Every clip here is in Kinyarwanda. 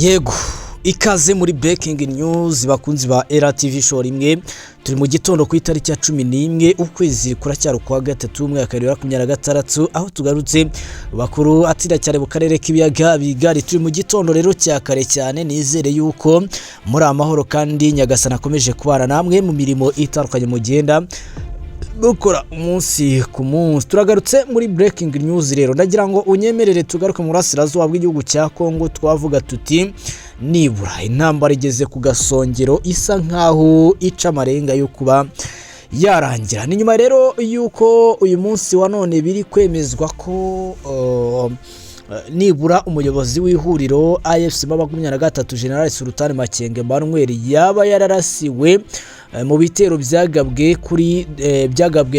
Yego ikaze muri breaking news bakunzi ba RTV show rimwe turi mu gitondo ku itariki ya 11 ukwezi kuracyari kwa gatatu umwaka wa 2026 aho tugarutse bakuru atira cyane mu karere k'ibiyaga bigari. Turi mu gitondo rero cya kare cyane, nizere yuko muri amahoro kandi Nyagasana akomeje kubana namwe mu mirimo itandukanye mugenda gukora umunsi ku munsi. Turagarutse muri breaking news rero, ndagira ngo unyemerere tugaruke mu burasirazuba bw'igihugu cya Kongo. Twavuga tuti nibura intambara igeze ku gasongero isa nkaho ica amarenga yo kuba yarangira. Ni nyuma rero yuko uyu munsi wa none biri kwemezwa ko nibura umuyobozi w'ihuriro AFC 23 General Sultan Makenga Emmanuel yaba yararasiwe mu bitero byagabwe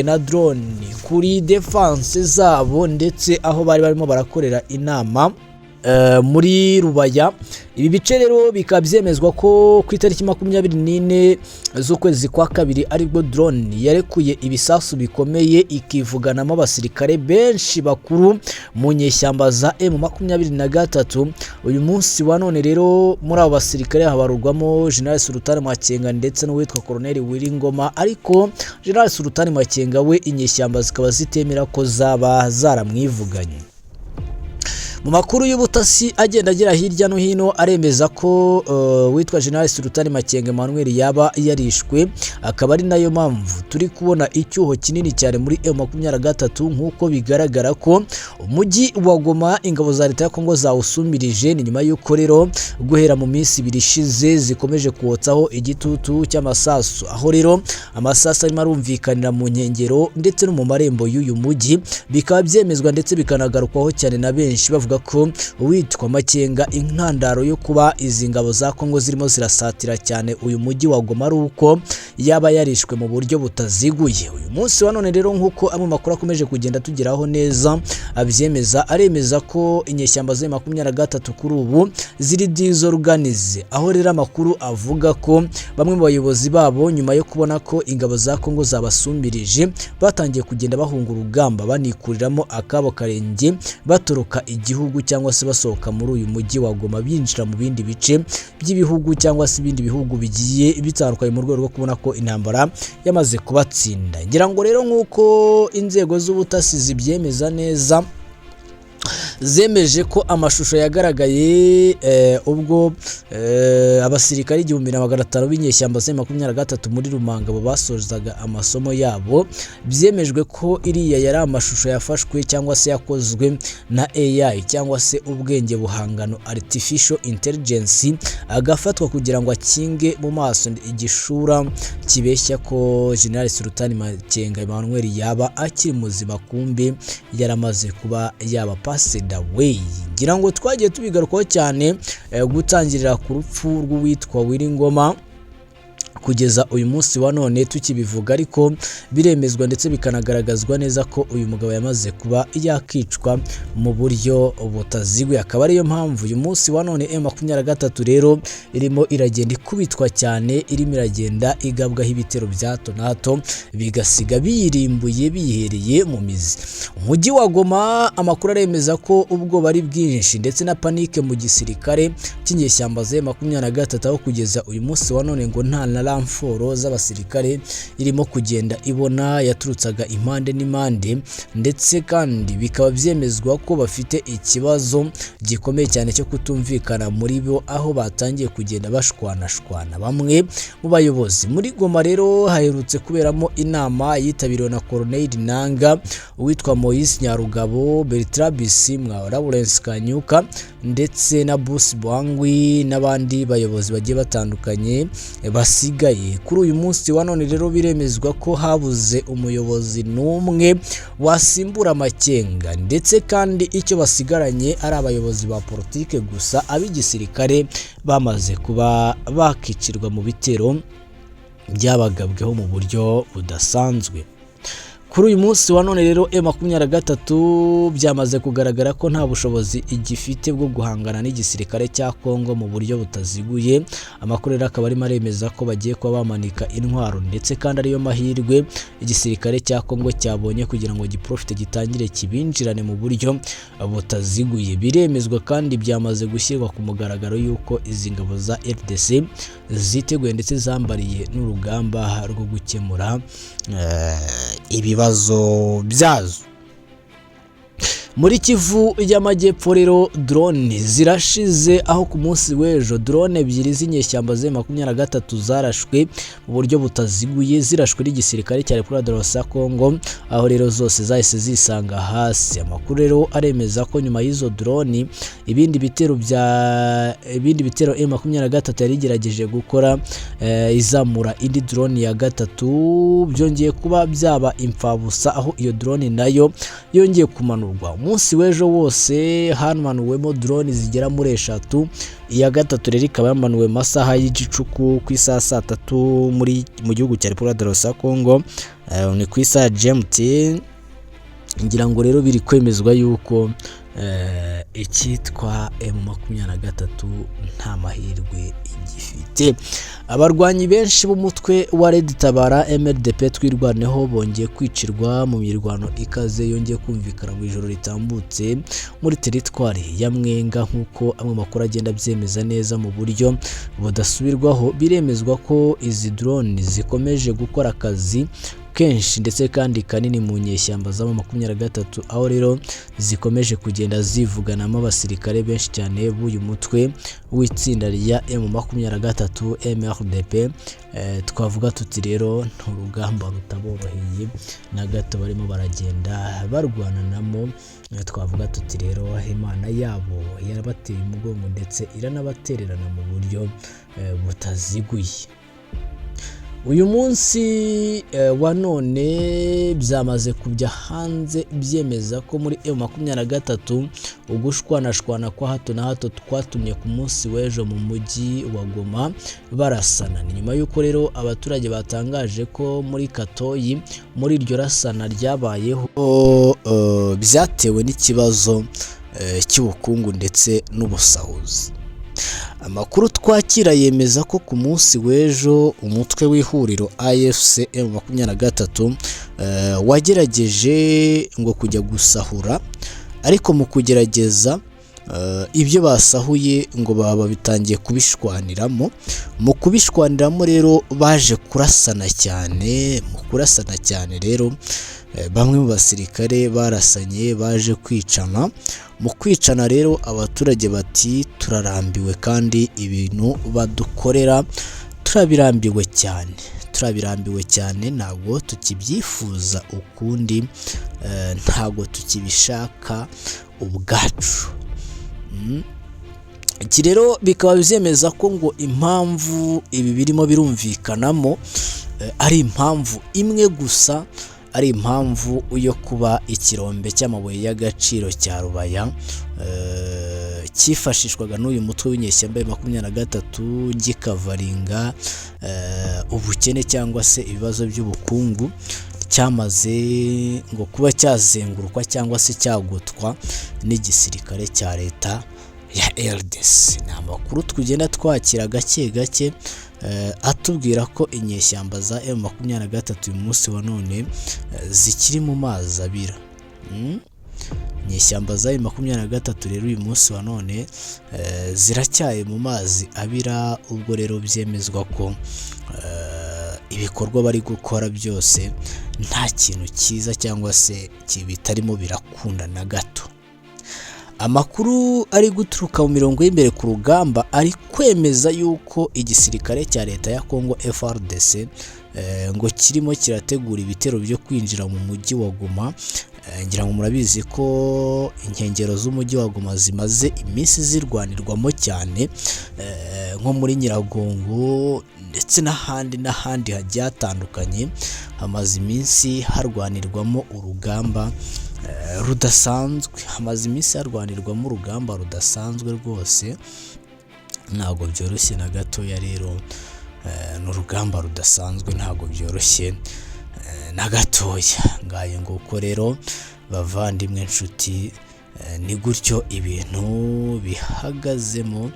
na drone kuri defense zabo, ndetse aho bari barimo barakorera inama muri Rubaya. Ibi bice rero bikabyemezwa ko ku itariki 24 z'ukwezi kwa kabiri aribwo drone yarekuye ibisasu bikomeye ikivuganamo abasirikare benshi bakuru mu nyeshyamba za M23. Uyu munsi wa none rero muri abo basirikare habarurwamo General Sultan Makenga ndetse n'uwitwa Colonel Wiringoma, ariko General Sultan Makenga we inyeshyamba zikaba zitemera ko zaba zaramwivuganye. Mu makuru y'ubutasi agenda agira hirya no hino aremeza ko witwa General Sultan Makenga Emmanuel yaba yarishwe, akaba ari nayo mpamvu turi kubona icyuho kinini cyane muri M23 nkuko bigaragara ko umujyi wa Goma ingabo za leta ya Kongo zawusumirije. Ni nyuma y'uko rero guhera mu minsi birishize zikomeje kuwotsaho igitutu cy'amasasu, aho rero amasasu arimo arumvikanira mu nkengero ndetse no mu marembo y'uyu mujyi. Bikaba byemezwa ndetse bikanagarukwaho cyane na benshi bavuga ko witwa Makenga intandaro yo kuba izi ngabo za Kongo zirimo zirasatira cyane uyu mujyi wa Goma ari uko yaba yarishwe mu buryo butaziguye. Uyu munsi wa none rero nkuko amwe makuru akomeje kugenda tugeraho neza abyemeza, aremeza ko inyeshyamba za 23 kuri ubu ziri disorganize, aho rero amakuru avuga ko bamwe mu bayobozi babo nyuma yo kubona ko ingabo za Kongo zabasumbirije batangiye kugenda bahunga urugamba banikuriramo akabo karenge batoroka igihugu cyangwa se basohoka muri uyu mujyi wa Goma binjira mu bindi bice by'ibihugu cyangwa se ibindi bihugu bigiye bitandukanye mu rwego rwo kubona ko intambara yamaze kubatsinda. Ngira ngo rero nkuko inzego z'ubutasi zibyemeza neza, zemeje ko amashusho yagaragaye ubwo abasirikari 1500 b'inyeshyamba za 23 muri Rumangabo basozaga amasomo yabo. Byemejwe ko iriya yari amashusho yafashwe cyangwa se yakozwe na AI cyangwa se ubwenge buhangano artificial intelligence, agafatwa kugira ngo akinge mu maso igishura kibeshya ko General Sultan Makenga Emmanuel yaba akiri muzima, kumbe yaramaze kuba yaba passed away. Ngira ngo twagiye tubigarukaho cyane gutangirira ku rupfu rw'uwitwa Wiringoma kugeza uyu munsi wa none tukibivuga, ariko biremezwa ndetse bikanagaragazwa neza ko uyu mugabo yamaze kuba yakicwa mu buryo butaziguye. Akaba ariyo mpamvu uyu munsi wa none M23 rero irimo iragenda ikubitwa cyane, irimo iragenda igabwaho ibitero bya hato na hato bigasiga biyirimbuye bihereye mu mizi. Umujyi wa Goma amakuru aremeza ko ubwo bari bwinshi ndetse na panike mu gisirikare cy'inyeshyamba za M23, aho kugeza uyu munsi wa none ngo nta na ramforo z'abasirikare irimo kugenda ibona yaturutsaga impande n'impande, ndetse kandi bikaba byemezwa ko bafite ikibazo gikomeye cyane cyo kutumvikana muri bo, aho batangiye kugenda bashwana bamwe mu bayobozi. Muri Goma rero haherutse kuberamo inama yitabiriwe na Colonel Nanga, uwitwa Moise Nyarugabo, Bertrand Bisimwa, Lawrence Kanyuka ndetse na Busi Bwangwi n'abandi bayobozi bagiye batandukanye basigaye. Kuri uyu munsi wa none rero biremezwa ko habuze umuyobozi n'umwe wasimbura Makenga, ndetse kandi icyo basigaranye ari abayobozi ba politike gusa. Ab'igisirikare bamaze kuba bakicirwa mu bitero byabagabweho mu buryo budasanzwe. kuri uyu munsi wa none rero M23 byamaze kugaragara ko nta bushobozi igifite bwo guhangana n'igisirikare cya Kongo mu buryo butaziguye. Amakuru rero akaba arimo aremeza ko bagiye kuba bamanika intwaro, ndetse kandi ariyo mahirwe igisirikare cya Kongo cyabonye kugira ngo giprofite gitangire kibinjirane mu buryo butaziguye. Biremezwa kandi byamaze gushyirwa ku mugaragaro yuko izi ngabo za RDC ziteguye ndetse zambariye n'urugamba rwo gukemura ibibazo byazo. Muri Kivu y'Amajyepfo rero drone zirashize, aho ku munsi w'ejo drone ebyiri z'inyeshyamba za M23 zarashwe mu buryo butaziguye, zirashwe n'igisirikare cya Repubulika ya Kongo, aho rero zose zahise zisanga hasi. Amakuru rero aremeza ko nyuma y'izo drone ibindi bitero M23 yari igerageje gukora izamura indi drone ya gatatu byongeye kuba byaba imfabusa, aho iyo drone nayo yongeye kumanurwa. Umunsi w'ejo wose hamanuwemo drone zigera muri 3, iya gatatu rero ikaba yamanuwe masaha y'igicuku ku isaha 3 mu gihugu cya Repubulika ya Kongo, ni ku isaha GMT. ngira ngo rero biri kwemezwa yuko icyitwa M23 nta mahirwe igifite. Abarwanyi benshi b'umutwe wa Red Tabara MLDP twirwaneho bongeye kwicirwa mu mirwano ikaze yongeye kumvikana mu ijoro ritambutse muri teritwari ya Mwenga, nk'uko amwe makuru agenda byemeza neza mu buryo budasubirwaho. Biremezwa ko izi drone zikomeje gukora akazi kenshi ndetse kandi kanini mu nyeshyamba za M23, aho rero zikomeje kugenda zivuganamo abasirikare benshi cyane b'uyu mutwe w'itsinda rya M23 MRDP. Twavuga tuti rero n'urugamba rutaboroheye na gato barimo baragenda barwananamo. Twavuga tuti rero Imana yabo yarabateye umugongo ndetse iranabatererana mu buryo butaziguye. Uyu munsi wa none byamaze kujya hanze byemeza ko muri M23 ugushwanashwana kwa hato na hato twatumye ku munsi w'ejo mu mujyi wa Goma barasana. Ni nyuma y'uko rero abaturage batangaje ko muri Katoyi muri iryo rasana ryabayeho byatewe n'ikibazo cy'ubukungu ndetse n'ubusahuzi. Amakuru twakira yemeza ko ku munsi w'ejo umutwe w'ihuriro AFC M23 wagerageje ngo kujya gusahura, ariko mu kugerageza ibyo basahuye ngo baba bitangiye kubishwaniramo. Mu kubishwaniramo rero baje kurasana cyane. Mu kurasana cyane rero bamwe mu basirikare barasanye baje kwicana. Mu kwicana rero abaturage bati turarambiwe kandi ibintu badukorera turabirambiwe cyane, ntabwo tukibyifuza ukundi, ntabwo tukibishaka ubwacu. Iki rero bikaba byemeza ko ngo impamvu ibi birimo birumvikanamo ari impamvu imwe gusa, ari impamvu yo kuba ikirombe cy'amabuye y'agaciro cya Rubaya cyifashishwaga n'uyu mutwe w'inyeshyamba ya 23 gikavaringa ubukene cyangwa se ibibazo by'ubukungu, cyamaze ngo kuba cyazengurukwa cyangwa se cyagotwa n'igisirikare cya leta ya RDC. Ni amakuru tugenda twakira gake gake atubwira ko inyeshyamba za M23 uyu munsi wa none zikiri mu mazi abira. Inyeshyamba za M23 rero uyu munsi wa none ziracyaye mu mazi abira. Ubwo rero byemezwa ko ibikorwa bari gukora byose nta kintu cyiza cyangwa se bitarimo birakunda na gato. Amakuru ari guturuka mu mirongo y'imbere ku rugamba ari kwemeza yuko igisirikare cya leta ya Kongo FARDC ngo kirimo kirategura ibitero byo kwinjira mu mujyi wa Goma. Ngira ngo murabizi ko inkengero z'umujyi wa Goma zimaze iminsi zirwanirwamo cyane, nko muri Nyiragongo ndetse n'ahandi hagiye hatandukanye hamaze iminsi harwanirwamo urugamba rudasanzwe. Hamaze iminsi harwanirwamo urugamba rudasanzwe rwose, ntabwo byoroshye na gatoya. Rero n'urugamba rudasanzwe, ntabwo byoroshye. na gatoya. Ngaye nguko rero bavandimwe nshuti, ni gutyo ibintu bihagazemo,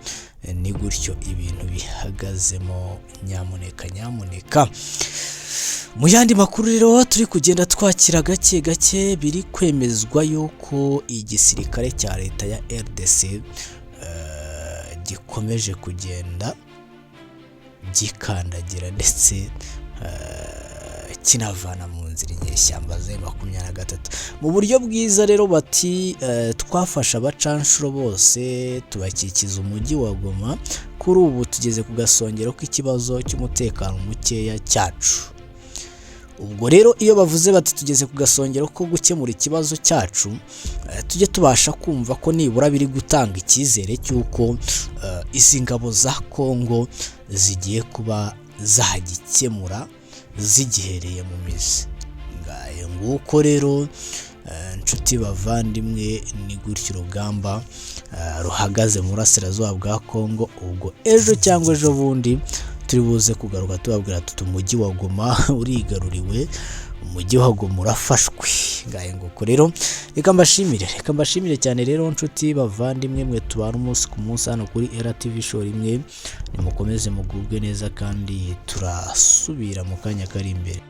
ni gutyo ibintu bihagazemo. Nyamuneka mu yandi makuru rero turi kugenda twakira gake gake, biri kwemezwa yuko igisirikare cya leta ya RDC gikomeje kugenda gikandagira ndetse kinavana mu nzira inyeshyamba za M23 mu buryo bwiza. Rero bati twafasha abacanshuro bose tubakikiza umujyi wa Goma, kuri ubu tugeze ku gasongero k'ikibazo cy'umutekano mukeya cyacu. Ubwo rero iyo bavuze bati tugeze ku gasongero ko gukemura ikibazo cyacu, tujye tubasha kumva ko nibura biri gutanga icyizere cy'uko izi ngabo za Kongo zigiye kuba zagikemura zigihereye mu mizi. Ngaye nguko rero nshuti bavandimwe, ni gutyo urugamba ruhagaze mu burasirazuba bwa Kongo. Ubwo ejo cyangwa ejo bundi turi buze kugaruka tubabwira tuti umujyi wa Goma urigaruriwe, umujyi wa Goma urafashwe. Ngaye nguko rero reka mbashimire cyane rero nshuti bavandimwe, mwe tubana umunsi ku munsi hano kuri RTV show rimwe. Nimukomeze mugubwe neza kandi turasubira mu kanya kari imbere.